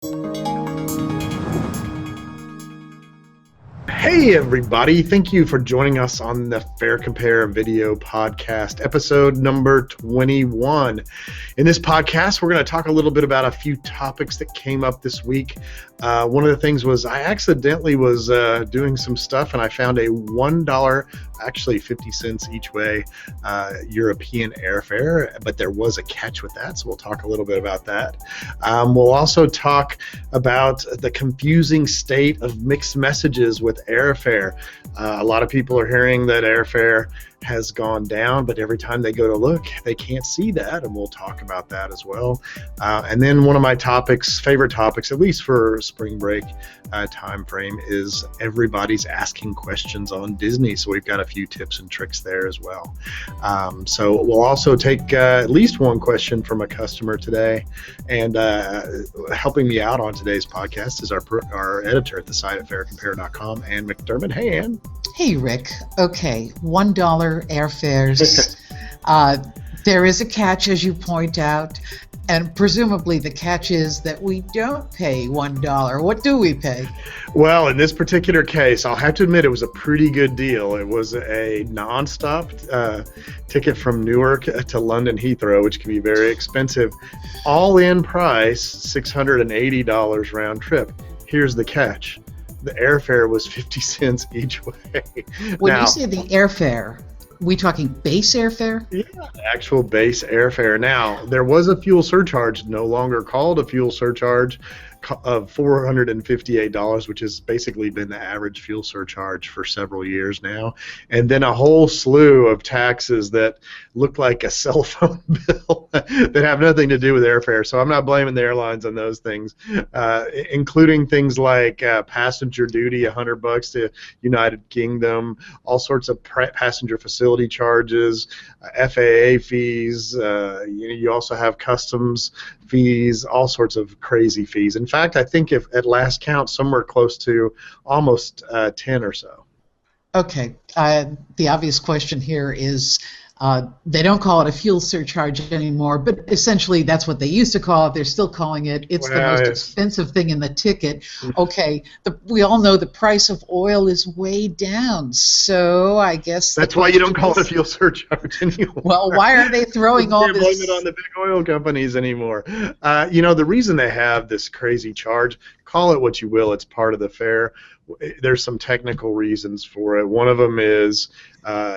Hey everybody, thank you for joining us on the FareCompare video podcast, episode number 21. In this podcast, we're going to talk a little bit about a few topics that came up this week. One of the things was I accidentally was doing some stuff and I found a $1, actually 50 cents each way, European airfare, but there was a catch with that, so we'll talk a little bit about that. We'll also talk about the confusing state of mixed messages with airfare. A lot of people are hearing that airfare has gone down, but every time they go to look, they can't see that, and we'll talk about that as well. And then one of my favorite topics, at least for spring break time frame, is everybody's asking questions on Disney, so we've got a few tips and tricks there as well. So we'll also take at least one question from a customer today, and helping me out on today's podcast is our editor at the site at FareCompare.com, Ann McDermott. Hey, Ann. Hey, Rick. Okay, $1 airfares. There is a catch, as you point out, and presumably the catch is that we don't pay $1. What do we pay? Well, in this particular case, I'll have to admit it was a pretty good deal. It was a non-stop ticket from Newark to London Heathrow, which can be very expensive. All-in price, $680 round trip. Here's the catch. The airfare was 50 cents each way. When you say the airfare, we talking base airfare? Yeah, actual base airfare. Now, there was a fuel surcharge, no longer called a fuel surcharge, of $458, which has basically been the average fuel surcharge for several years now. And then a whole slew of taxes that look like a cell phone bill that have nothing to do with airfare. So I'm not blaming the airlines on those things, including things like passenger duty, $100 to United Kingdom, all sorts of passenger facility charges, FAA fees. You also have customs fees, all sorts of crazy fees. In fact, I think if at last count, somewhere close to almost 10 or so. Okay. The obvious question here is they don't call it a fuel surcharge anymore, but essentially that's what they used to call it. They're still calling it. It's the most expensive thing in the ticket. Okay. We all know the price of oil is way down, so I guess that's why you don't call it a fuel surcharge anymore. Well, why are they throwing all this? Blame it on the big oil companies anymore. The reason they have this crazy charge, call it what you will, it's part of the fare. There's some technical reasons for it. One of them is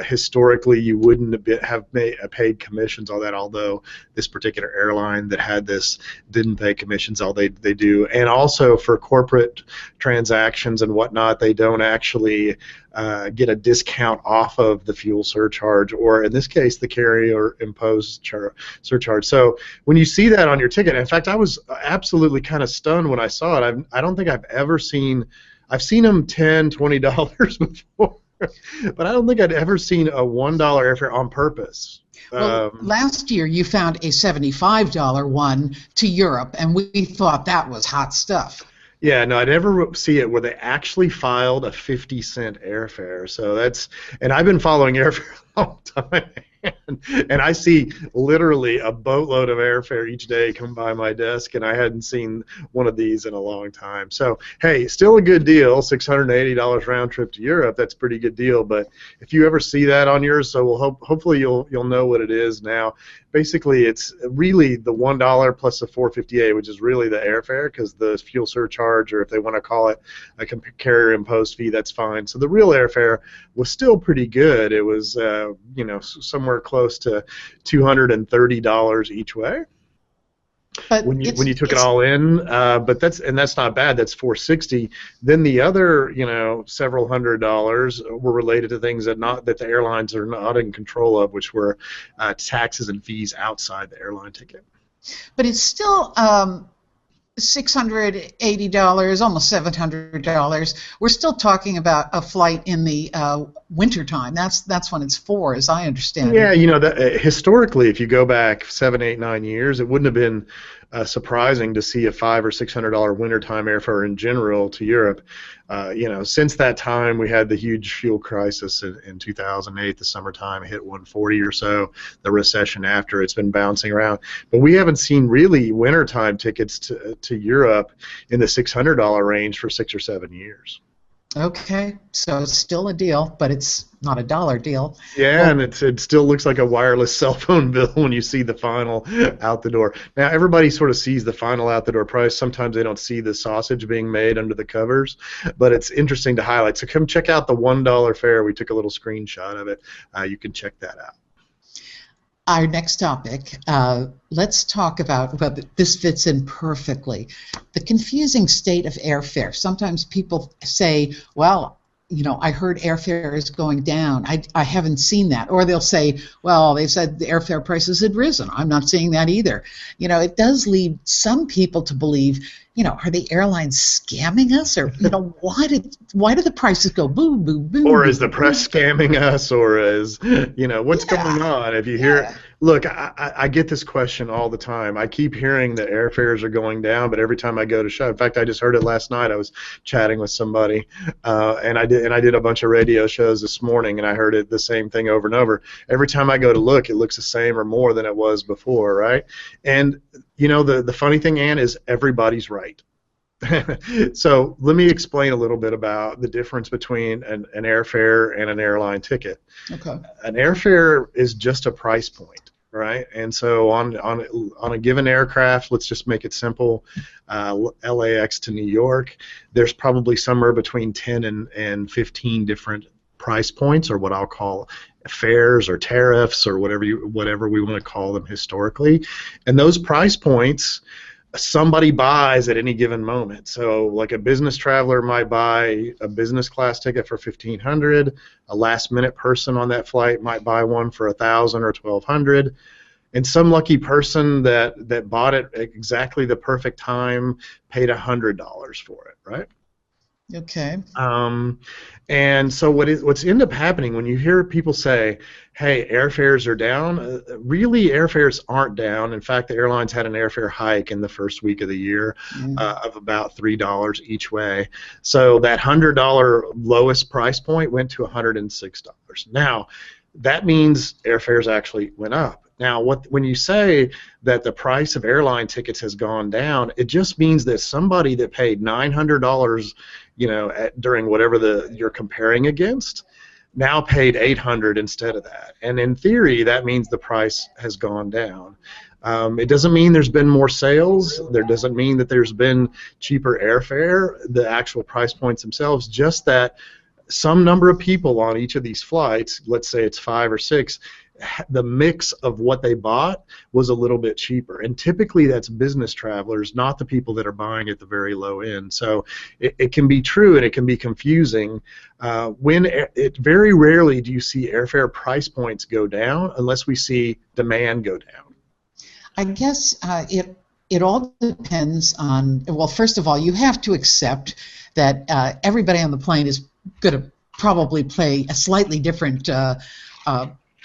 historically you wouldn't have paid commissions on that, although this particular airline that had this didn't pay commissions, all they do. And also for corporate transactions and whatnot, they don't actually get a discount off of the fuel surcharge, or in this case the carrier imposed surcharge. So when you see that on your ticket, in fact I was absolutely kind of stunned when I saw it. I don't think I've seen them $10, $20 before, but I don't think I'd ever seen a $1 airfare on purpose. Well, last year you found a $75 one to Europe, and we thought that was hot stuff. Yeah, no, I never see it where they actually filed a 50-cent airfare. So and I've been following airfare a long time. And I see literally a boatload of airfare each day come by my desk, and I hadn't seen one of these in a long time. So, hey, still a good deal, $680 round trip to Europe. That's a pretty good deal. But if you ever see that on yours, so hopefully you'll know what it is now. Basically, it's really the $1 plus the $458, which is really the airfare, because the fuel surcharge, or if they want to call it a carrier imposed fee, that's fine. So the real airfare was still pretty good. It was somewhere close to $230 each way. But when you took it all in, but that's not bad. That's $460. Then the other several $100s were related to things that the airlines are not in control of, which were taxes and fees outside the airline ticket. But it's still $680, almost $700. We're still talking about a flight in the wintertime. That's when it's for, as I understand it. Yeah, historically, if you go back 7, 8, 9 years, it wouldn't have been surprising to see a $500 or $600 wintertime airfare in general to Europe. Since that time, we had the huge fuel crisis in 2008. The summertime hit 140 or so. The recession after, it's been bouncing around. But we haven't seen really wintertime tickets to Europe in the $600 range for 6 or 7 years. Okay, so it's still a deal, but it's not a dollar deal. Yeah, well, and it still looks like a wireless cell phone bill when you see the final out the door. Now, everybody sort of sees the final out the door price. Sometimes they don't see the sausage being made under the covers, but it's interesting to highlight. So come check out the $1 fare. We took a little screenshot of it. You can check that out. Our next topic, let's talk about, well, this fits in perfectly, the confusing state of airfare. Sometimes people say, well, I heard airfare is going down. I haven't seen that. Or they'll say, well, they said the airfare prices had risen. I'm not seeing that either. It does lead some people to believe, are the airlines scamming us? Or, why do the prices go boom, boom, boom? Or is the press scamming us? Or is, what's going on? If you hear, look, I get this question all the time. I keep hearing that airfares are going down, but every time I go to shop, in fact, I just heard it last night. I was chatting with somebody, and I did a bunch of radio shows this morning, and I heard it the same thing over and over. Every time I go to look, it looks the same or more than it was before, right? And the funny thing, Ann, is everybody's right. So let me explain a little bit about the difference between an airfare and an airline ticket. Okay. An airfare is just a price point, right? And so on a given aircraft, let's just make it simple, LAX to New York, there's probably somewhere between 10 and 15 different price points, or what I'll call fares or tariffs, or whatever we want to call them historically. And those price points somebody buys at any given moment. So like a business traveler might buy a business class ticket for $1,500, a last minute person on that flight might buy one for $1,000 or $1,200, and some lucky person that bought it at exactly the perfect time paid $100 for it, right? Okay. And so what's end up happening when you hear people say, hey, airfares are down, really airfares aren't down. In fact, the airlines had an airfare hike in the first week of the year of about $3 each way. So that $100 lowest price point went to $106. Now, that means airfares actually went up. Now, when you say that the price of airline tickets has gone down, it just means that somebody that paid $900, during whatever you're comparing against, now paid $800 instead of that. And in theory, that means the price has gone down. It doesn't mean there's been more sales. There doesn't mean that there's been cheaper airfare, the actual price points themselves, just that some number of people on each of these flights, let's say it's 5 or 6, the mix of what they bought was a little bit cheaper, and typically that's business travelers, not the people that are buying at the very low end. So it can be true and it can be confusing. Very rarely do you see airfare price points go down unless we see demand go down. I guess it all depends on, well, first of all, you have to accept that everybody on the plane is going to probably pay a slightly different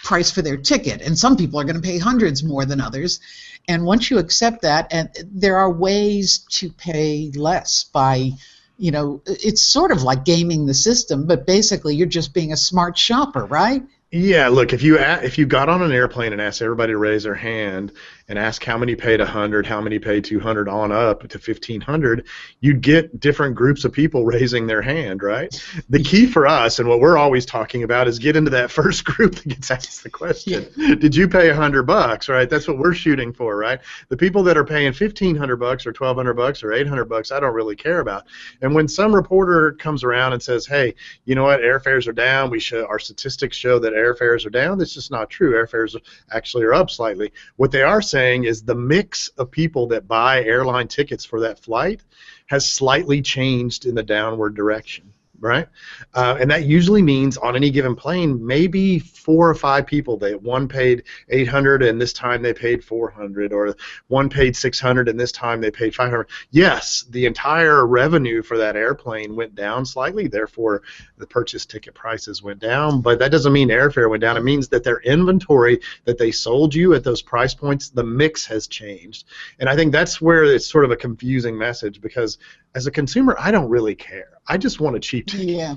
price for their ticket, and some people are going to pay hundreds more than others. And once you accept that, and there are ways to pay less by, it's sort of like gaming the system, but basically you're just being a smart shopper, right? Yeah, look, if you got on an airplane and asked everybody to raise their hand and ask how many paid $100, how many paid $200 on up to $1,500, you'd get different groups of people raising their hand, right? The key for us, and what we're always talking about, is get into that first group that gets asked the question. Yeah. Did you pay $100, right? That's what we're shooting for, right? The people that are paying $1,500 or $1,200 or $800, I don't really care about. And when some reporter comes around and says, hey, you know what, airfares are down, our statistics show that airfares are down, that's just not true. Airfares actually are up slightly. What they are saying is the mix of people that buy airline tickets for that flight has slightly changed in the downward direction. right? And that usually means on any given plane, maybe 4 or 5 people. One paid 800 and this time they paid 400, or one paid 600 and this time they paid 500. Yes, the entire revenue for that airplane went down slightly, therefore the purchase ticket prices went down, but that doesn't mean airfare went down. It means that their inventory that they sold you at those price points, the mix has changed. And I think that's where it's sort of a confusing message, because as a consumer, I don't really care. I just want a cheap ticket. Yeah.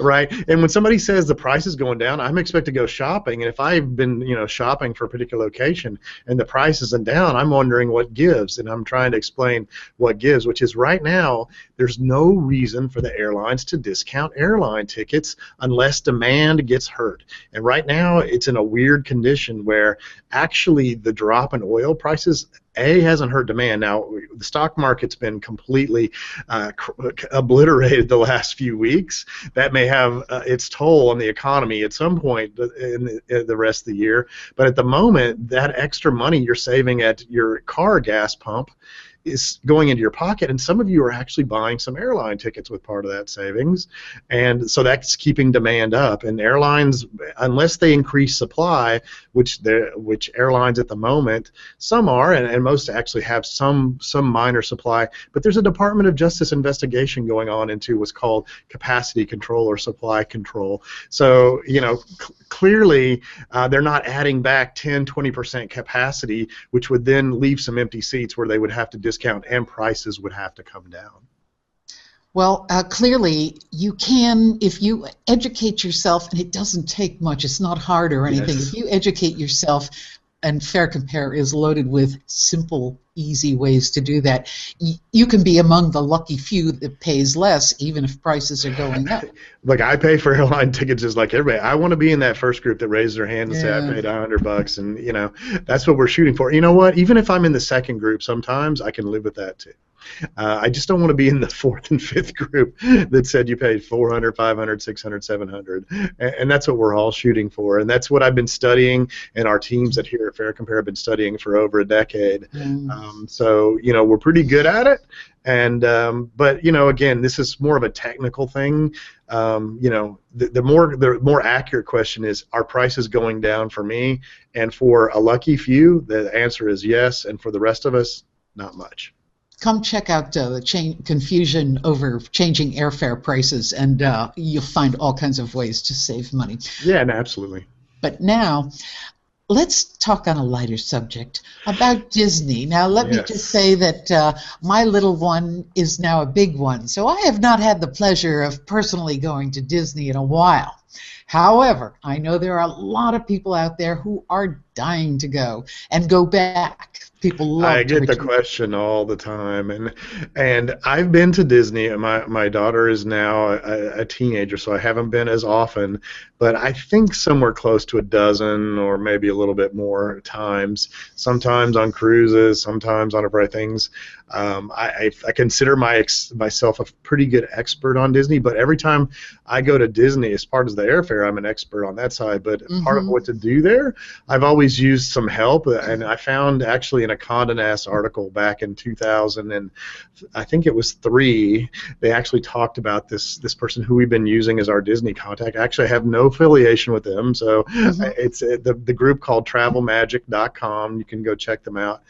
Right? And when somebody says the price is going down, I'm expected to go shopping, and if I've been, shopping for a particular location and the price isn't down, I'm wondering what gives, and I'm trying to explain what gives, which is right now there's no reason for the airlines to discount airline tickets unless demand gets hurt. And right now it's in a weird condition where actually the drop in oil prices hasn't hurt demand. Now, the stock market's been completely obliterated the last few weeks. That may have its toll on the economy at some point in the rest of the year. But at the moment, that extra money you're saving at your car gas pump is going into your pocket, and some of you are actually buying some airline tickets with part of that savings, and so that's keeping demand up. And airlines, unless they increase supply, which airlines at the moment, some are, and most actually have some minor supply, but there's a Department of Justice investigation going on into what's called capacity control or supply control. So clearly they're not adding back 10-20% capacity, which would then leave some empty seats where they would have to discount and prices would have to come down. Well, clearly you can, if you educate yourself, and it doesn't take much, it's not hard or anything. Yes. If you educate yourself, and FareCompare is loaded with simple, easy ways to do that, you can be among the lucky few that pays less, even if prices are going up. Look, I pay for airline tickets just like everybody. I want to be in that first group that raises their hand and say I paid $100, and that's what we're shooting for. You know what? Even if I'm in the second group, sometimes I can live with that too. I just don't want to be in the fourth and fifth group that said you paid 400, 500, 600, 700, and that's what we're all shooting for, and that's what I've been studying, and our teams here at FareCompare have been studying for over a decade. So we're pretty good at it, and but again, this is more of a technical thing. The more accurate question is, are prices going down for me? And for a lucky few, the answer is yes, and for the rest of us, not much. Come check out the confusion over changing airfare prices, and you'll find all kinds of ways to save money. Yeah, no, absolutely. But now, let's talk on a lighter subject about Disney. Now, let me just say that my little one is now a big one, so I have not had the pleasure of personally going to Disney in a while. However, I know there are a lot of people out there who are dying to go and go back. People love I get the question all the time, and I've been to Disney. My daughter is now a teenager, so I haven't been as often, but I think somewhere close to a dozen or maybe a little bit more times. Sometimes on cruises, sometimes on a variety of things. I consider myself a pretty good expert on Disney, but every time I go to Disney, as part of the airfare, I'm an expert on that side. But part of what to do there, I've always used some help, and I found actually in a Condé Nast article back in 2000, and I think it was 3, they actually talked about this person who we've been using as our Disney contact. Actually, I have no affiliation with them, so it's the group called TravelMagic.com. You can go check them out,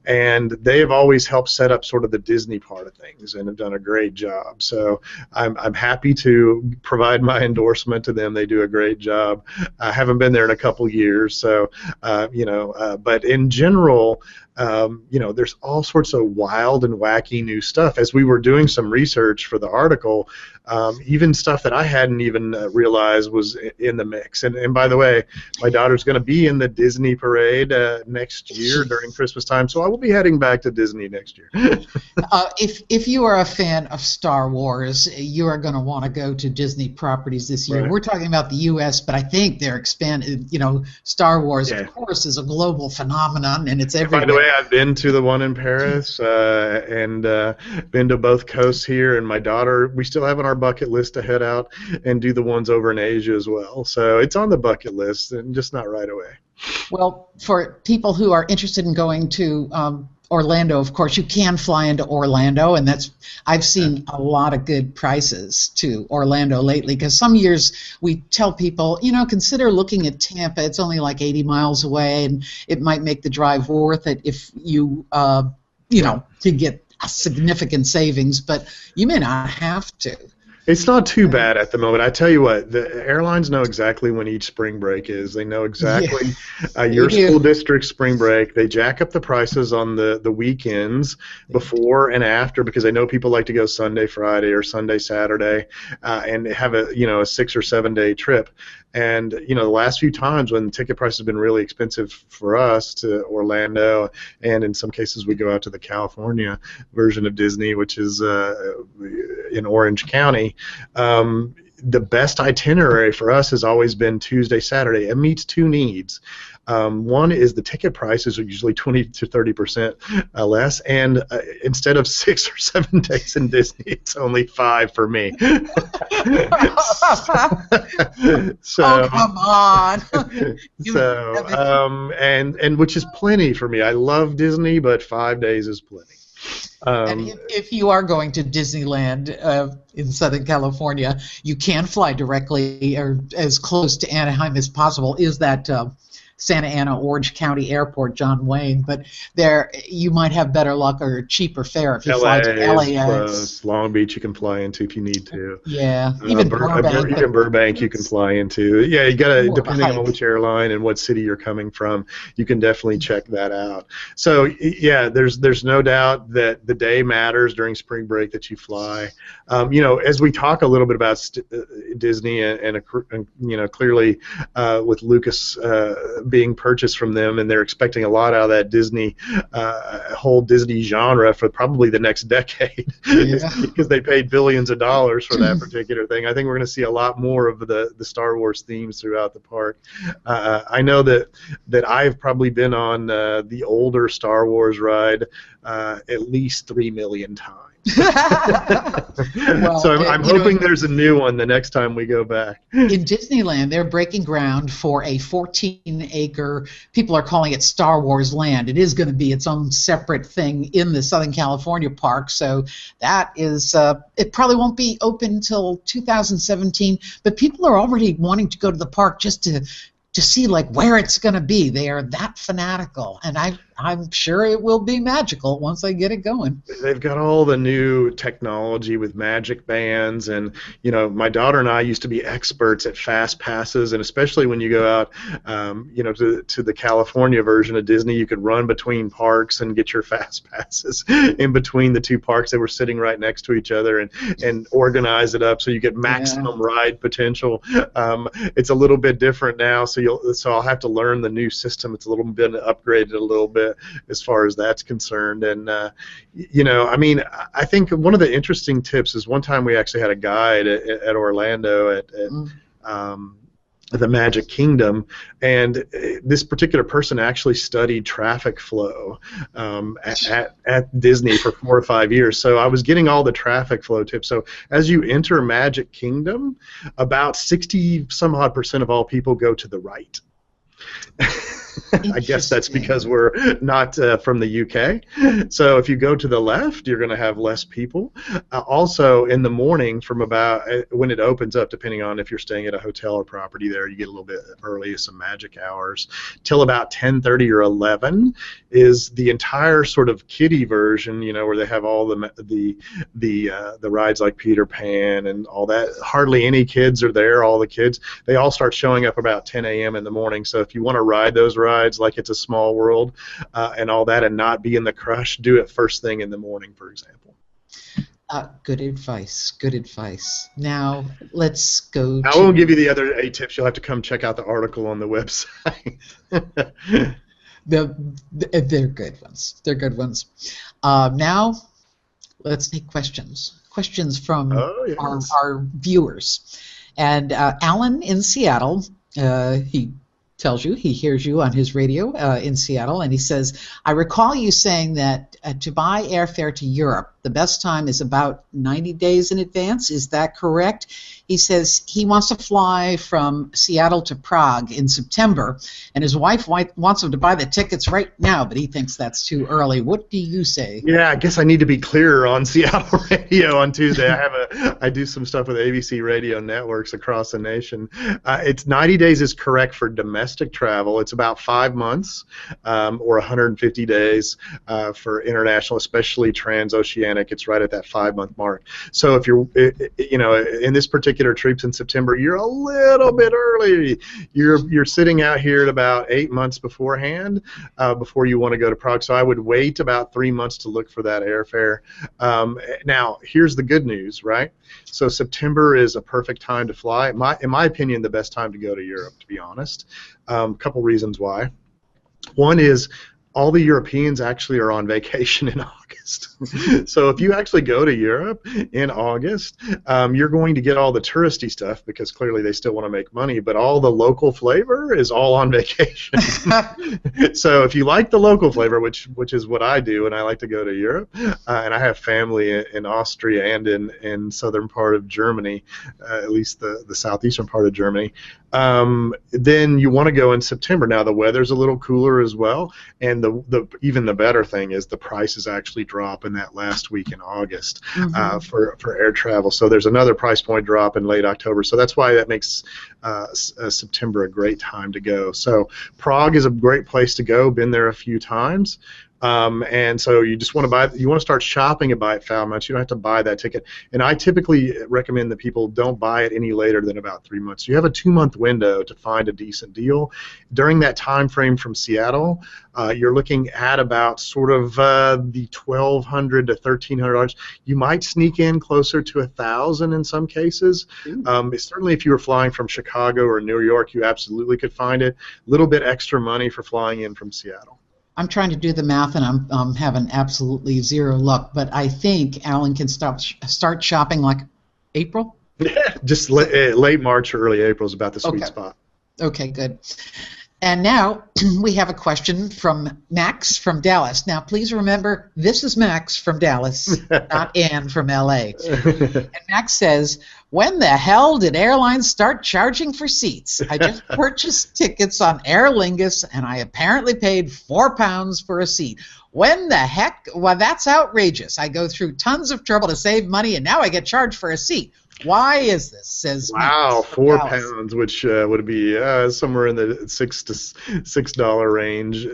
and they have always helped set up sort of the Disney part of things and have done a great job. So I'm happy to provide my endorsement to them. They do a great job. I haven't been there in a couple years, so but in general, there's all sorts of wild and wacky new stuff. As we were doing some research for the article, even stuff that I hadn't even realized was in the mix. And by the way, my daughter's going to be in the Disney parade next year during Christmas time, so I will be heading back to Disney next year. If you are a fan of Star Wars, you are going to want to go to Disney properties this year. Right. We're talking about the U.S., but I think they're expanded. Star Wars, of course, is a global phenomenon, and it's everywhere. By the way, I've been to the one in Paris and been to both coasts here, and my daughter, we still have on our bucket list to head out and do the ones over in Asia as well. So it's on the bucket list, and just not right away. Well, for people who are interested in going to Orlando, of course, you can fly into Orlando, and I've seen a lot of good prices to Orlando lately, because some years we tell people, consider looking at Tampa. It's only like 80 miles away, and it might make the drive worth it if you, to get a significant savings, but you may not have to. It's not too bad at the moment. I tell you what, the airlines know exactly when each spring break is. They know exactly your school district's spring break. They jack up the prices on the weekends before and after, because they know people like to go Sunday, Friday, or Sunday, Saturday, and have a 6 or 7 day trip. And the last few times when ticket prices have been really expensive for us to Orlando, and in some cases we go out to the California version of Disney, which is in Orange County, the best itinerary for us has always been Tuesday, Saturday. It meets two needs. One is the ticket prices are usually 20 to 30% less, and instead of 6 or 7 days in Disney, it's only 5 for me. So, oh, come on! And which is plenty for me. I love Disney, but 5 days is plenty. And if you are going to Disneyland in Southern California, you can fly directly or as close to Anaheim as possible. Is that Santa Ana Orange County Airport, John Wayne? But there, you might have better luck or cheaper fare if you fly to LAX. Long Beach you can fly into if you need to. Yeah, even Burbank. Even Burbank you can fly into. Yeah, you gotta, depending on which airline and what city you're coming from, you can definitely check that out. So yeah, there's no doubt that the day matters during spring break that you fly. As we talk a little bit about Disney and clearly with Lucas being purchased from them, and they're expecting a lot out of that Disney whole Disney genre for probably the next decade, because they paid billions of dollars for that particular thing. I think we're going to see a lot more of the Star Wars themes throughout the park. I know that I've probably been on the older Star Wars ride at least 3 million times. Well, so I'm hoping there's a new one the next time we go back. In Disneyland, they're breaking ground for a 14-acre, people are calling it Star Wars Land. It is going to be its own separate thing in the Southern California park, so that is, it probably won't be open until 2017, but people are already wanting to go to the park just to see where it's going to be. They are that fanatical, and I'm sure it will be magical once they get it going. They've got all the new technology with magic bands, and my daughter and I used to be experts at fast passes, and especially when you go out to the California version of Disney, you could run between parks and get your fast passes in between the two parks that were sitting right next to each other, and organize it up so you get maximum ride potential. It's a little bit different now, so I'll have to learn the new system. It's a little bit upgraded a little bit as far as that's concerned. And I think one of the interesting tips is one time we actually had a guide at Orlando at the Magic Kingdom, and this particular person actually studied traffic flow at Disney for 4 or 5 years. So I was getting all the traffic flow tips. So as you enter Magic Kingdom, about 60-some-odd% of all people go to the right. I guess that's because we're not from the UK. So if you go to the left, you're going to have less people. Also, in the morning, from about when it opens up, depending on if you're staying at a hotel or property there, you get a little bit early, some magic hours, till about 10:30 or 11 is the entire sort of kiddie version, where they have all the rides like Peter Pan and all that. Hardly any kids are there. All the kids, they all start showing up about 10 a.m. in the morning. So if you want to ride those rides like it's a small world and all that, and not be in the crush, do it first thing in the morning, for example. Good advice. Good advice. Now let's go. I won't give you the other 8 tips. You'll have to come check out the article on the website. They're good ones. They're good ones. Now let's take questions. Questions from our viewers. And Alan in Seattle, he tells you he hears you on his radio in Seattle, and he says, I recall you saying that to buy airfare to Europe, the best time is about 90 days in advance. Is that correct? He says he wants to fly from Seattle to Prague in September, and his wife wants him to buy the tickets right now, but he thinks that's too early. What do you say? Yeah, I guess I need to be clearer on Seattle radio on Tuesday. I do some stuff with ABC radio networks across the nation. It's 90 days is correct for domestic travel. It's about 5 months or 150 days for international, especially transoceanic. It's right at that 5-month mark. So if you're, in this particular trips in September, you're a little bit early. You're sitting out here at about 8 months beforehand before you want to go to Prague. So I would wait about 3 months to look for that airfare. Now, here's the good news, right? So September is a perfect time to fly. In my opinion, the best time to go to Europe, to be honest. A couple reasons why. One is all the Europeans actually are on vacation in August. So if you actually go to Europe in August, you're going to get all the touristy stuff because clearly they still want to make money, but all the local flavor is all on vacation. So if you like the local flavor, which is what I do, and I like to go to Europe, and I have family in Austria and in southern part of Germany, at least the southeastern part of Germany, then you want to go in September. Now the weather's a little cooler as well, and even the better thing is the prices actually drop in that last week in August for air travel. So there's another price point drop in late October. So that's why that makes September a great time to go. So Prague is a great place to go. Been there a few times. And so you just want to start shopping about 5 months. You don't have to buy that ticket. And I typically recommend that people don't buy it any later than about 3 months. You have a 2-month window to find a decent deal. During that time frame from Seattle, you're looking at about sort of the $1,200 to $1,300. You might sneak in closer to $1,000 in some cases. Certainly if you were flying from Chicago or New York, you absolutely could find it. A little bit extra money for flying in from Seattle. I'm trying to do the math, and I'm having absolutely zero luck. But I think Alan can start shopping like April. Yeah, just late March or early April is about the sweet spot. Okay, good. And now we have a question from Max from Dallas. Now, please remember, this is Max from Dallas, not Ann from L.A. And Max says, when the hell did airlines start charging for seats? I just purchased tickets on Aer Lingus, and I apparently paid £4 for a seat. When the heck? Well, that's outrageous. I go through tons of trouble to save money, and now I get charged for a seat. Why is this? Says wow, £4, which would be somewhere in the $6 range,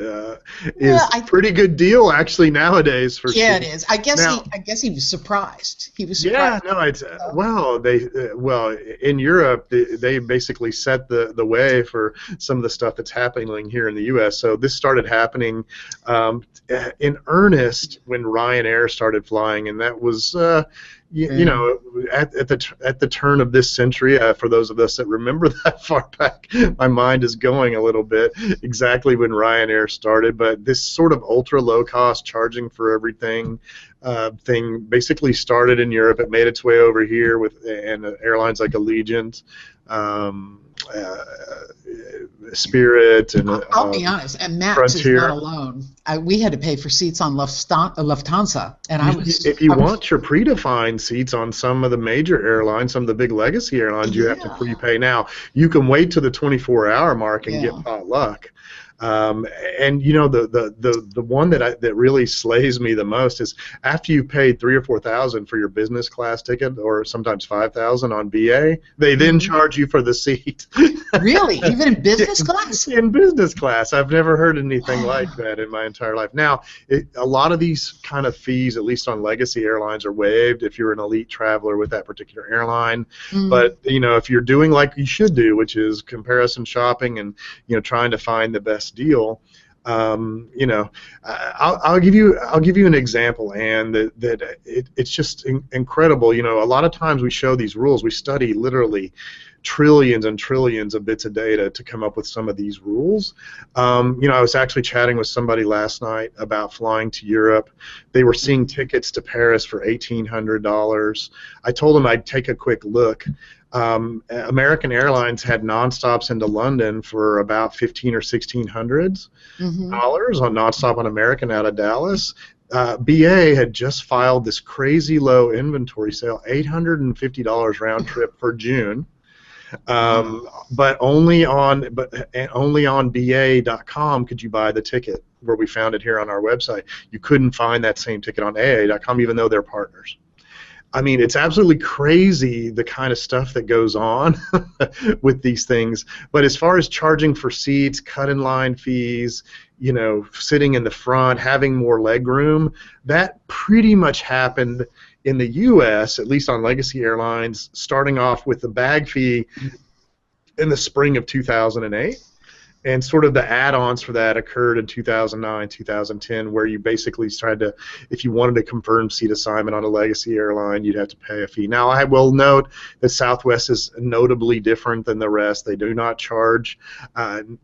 is a pretty good deal actually nowadays for. Yeah, it is. I guess he was surprised. He was surprised. Yeah, no, it's in Europe they basically set the way for some of the stuff that's happening here in the U.S. So this started happening in earnest when Ryanair started flying, and that was. You know, at the turn of this century, for those of us that remember that far back, my mind is going a little bit exactly when Ryanair started. But this sort of ultra low cost charging for everything thing basically started in Europe. It made its way over here with airlines like Allegiant. Spirit and I'll be honest, and Max Frontier. is not alone. We had to pay for seats on Lufthansa, and if you want your predefined seats on some of the major airlines, some of the big legacy airlines, you have to prepay. Now you can wait to the 24-hour mark and get pot luck. And you know the one that really slays me the most is after you've paid $3,000 or $4,000 for your business class ticket, or sometimes $5,000 on BA, they then charge you for the seat. Really, even in business class? In business class, I've never heard anything like that in my entire life. Now, a lot of these kind of fees, at least on legacy airlines, are waived if you're an elite traveler with that particular airline. But you know, if you're doing like you should do, which is comparison shopping and trying to find the best deal, you know, I'll give you an example, and that it's just incredible. You know, a lot of times we show these rules, we study literally trillions and trillions of bits of data to come up with some of these rules. You know, I was actually chatting with somebody last night about flying to Europe. They were seeing tickets to Paris for $1,800. I told them I'd take a quick look. American Airlines had nonstops into London for about $1,500 or $1,600 on nonstop on American out of Dallas. BA had just filed this crazy low inventory sale, $850 round trip for June. But only on BA.com could you buy the ticket, where we found it here on our website. You couldn't find that same ticket on AA.com, even though they're partners. I mean, it's absolutely crazy the kind of stuff that goes on with these things. But as far as charging for seats, cut-in-line fees, you know, sitting in the front, having more leg room, that pretty much happened in the U.S., at least on Legacy Airlines, starting off with the bag fee in the spring of 2008. And sort of the add-ons for that occurred in 2009, 2010, where you basically tried to, if you wanted to confirm seat assignment on a Legacy airline, you'd have to pay a fee. Now, I will note that Southwest is notably different than the rest. They do not charge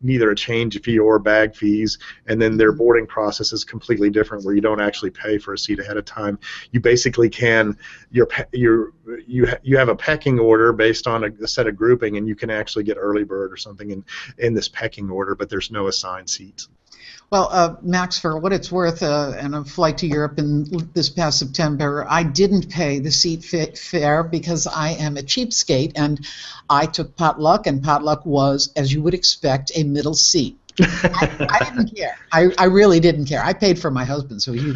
neither a change fee or bag fees, and then their boarding process is completely different, where you don't actually pay for a seat ahead of time. You basically can, you have a pecking order based on a set of grouping, and you can actually get early bird or something in this pecking order, but there's no assigned seats. Well, Max, for what it's worth, on a flight to Europe in this past September, I didn't pay the seat fare because I am a cheapskate, and I took potluck, and potluck was, as you would expect, a middle seat. I didn't care. I really didn't care. I paid for my husband, so he.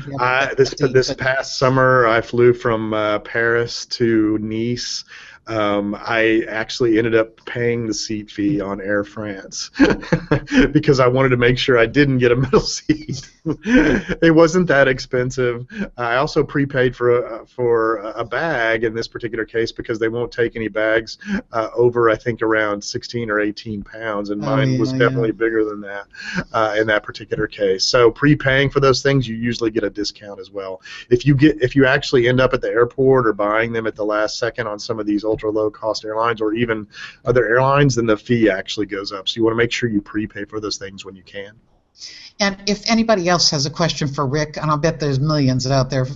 This past summer, I flew from Paris to Nice. I actually ended up paying the seat fee on Air France because I wanted to make sure I didn't get a middle seat. It wasn't that expensive. I also prepaid for a bag in this particular case because they won't take any bags over, I think, around 16 or 18 pounds, and mine was definitely bigger than that in that particular case. So prepaying for those things, you usually get a discount as well. If you actually end up at the airport or buying them at the last second on some of these ultra low cost airlines or even other airlines, then the fee actually goes up. So you want to make sure you prepay for those things when you can. And if anybody else has a question for Rick, and I'll bet there's millions out there,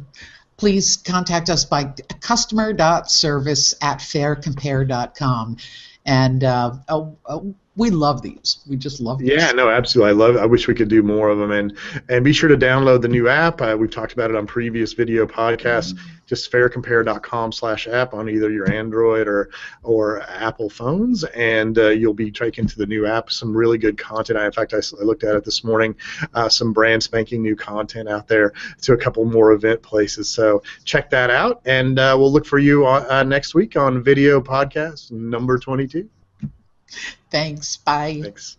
please contact us by customer.service@FareCompare.com. And we love these. We just love these. Yeah, no, absolutely. I wish we could do more of them. And be sure to download the new app. We've talked about it on previous video podcasts. Just FareCompare.com/app on either your Android or Apple phones, and you'll be taken to the new app. Some really good content. In fact, I looked at it this morning. Some brand spanking new content out there to a couple more event places. So check that out, and we'll look for you next week on video podcast number 22. Thanks. Bye. Thanks.